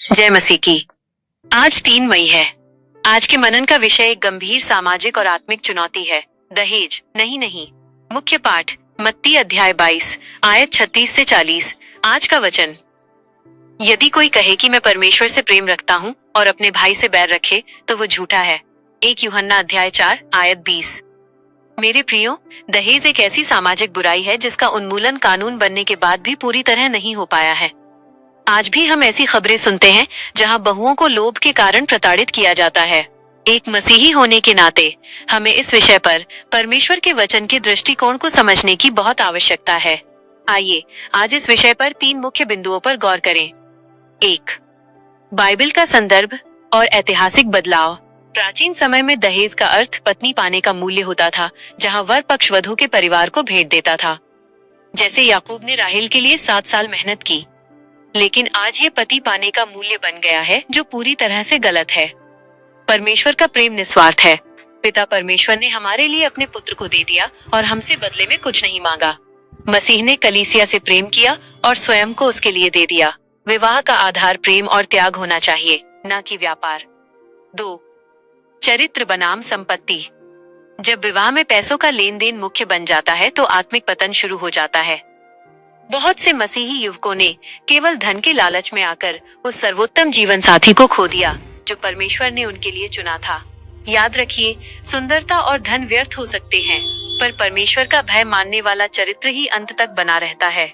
जय मसीह की। आज 3 मई है। आज के मनन का विषय एक गंभीर सामाजिक और आत्मिक चुनौती है, दहेज। नहीं। मुख्य पाठ मत्ती अध्याय 22 आयत 36 से 40। आज का वचन, यदि कोई कहे कि मैं परमेश्वर से प्रेम रखता हूँ और अपने भाई से बैर रखे तो वो झूठा है। 1 यूहन्ना अध्याय 4 आयत 20। मेरे प्रियो, दहेज एक ऐसी सामाजिक बुराई है जिसका उन्मूलन कानून बनने के बाद भी पूरी तरह नहीं हो पाया है। आज भी हम ऐसी खबरें सुनते हैं जहां बहुओं को लोभ के कारण प्रताड़ित किया जाता है। एक मसीही होने के नाते हमें इस विषय पर परमेश्वर के वचन के दृष्टिकोण को समझने की बहुत आवश्यकता है। आइए आज इस विषय पर 3 मुख्य बिंदुओं पर गौर करें। 1. बाइबल का संदर्भ और ऐतिहासिक बदलाव। प्राचीन समय में दहेज का अर्थ पत्नी पाने का मूल्य होता था, जहां वर पक्ष वधू के परिवार को भेंट देता था। जैसे याकूब ने राहेल के लिए 7 साल मेहनत की, लेकिन आज ये पति पाने का मूल्य बन गया है, जो पूरी तरह से गलत है। परमेश्वर का प्रेम निस्वार्थ है। पिता परमेश्वर ने हमारे लिए अपने पुत्र को दे दिया और हमसे बदले में कुछ नहीं मांगा। मसीह ने कलीसिया से प्रेम किया और स्वयं को उसके लिए दे दिया। विवाह का आधार प्रेम और त्याग होना चाहिए, न कि व्यापार। 2. चरित्र बनाम संपत्ति। जब विवाह में पैसों का लेन देन मुख्य बन जाता है तो आत्मिक पतन शुरू हो जाता है। बहुत से मसीही युवकों ने केवल धन के लालच में आकर उस सर्वोत्तम जीवन साथी को खो दिया जो परमेश्वर ने उनके लिए चुना था। याद रखिए, सुंदरता और धन व्यर्थ हो सकते हैं, पर परमेश्वर का भय मानने वाला चरित्र ही अंत तक बना रहता है।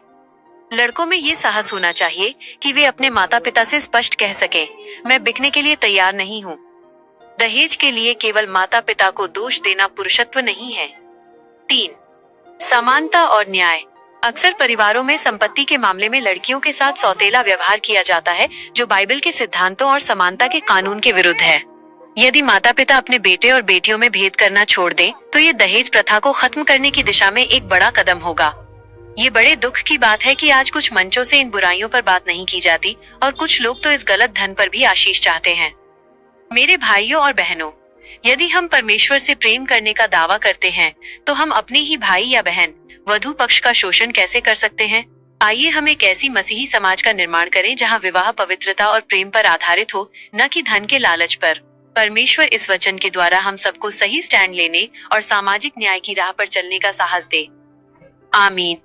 लड़कों में ये साहस होना चाहिए कि वे अपने माता पिता से स्पष्ट कह सकें, मैं बिकने के लिए तैयार नहीं हूँ। दहेज के लिए केवल माता पिता को दोष देना पुरुषत्व नहीं है। 3. समानता और न्याय। अक्सर परिवारों में संपत्ति के मामले में लड़कियों के साथ सौतेला व्यवहार किया जाता है, जो बाइबल के सिद्धांतों और समानता के कानून के विरुद्ध है। यदि माता पिता अपने बेटे और बेटियों में भेद करना छोड़ दें, तो ये दहेज प्रथा को खत्म करने की दिशा में एक बड़ा कदम होगा। ये बड़े दुख की बात है कि आज कुछ मंचों से इन बुराइयों पर बात नहीं की जाती और कुछ लोग तो इस गलत धन पर भी आशीष चाहते हैं। मेरे भाइयों और बहनों, यदि हम परमेश्वर से प्रेम करने का दावा करते हैं, तो हम अपने ही भाई या बहन वधू पक्ष का शोषण कैसे कर सकते हैं? आइए हम एक ऐसी मसीही समाज का निर्माण करें जहां विवाह पवित्रता और प्रेम पर आधारित हो, न कि धन के लालच पर। परमेश्वर इस वचन के द्वारा हम सबको सही स्टैंड लेने और सामाजिक न्याय की राह पर चलने का साहस दे। आमीन।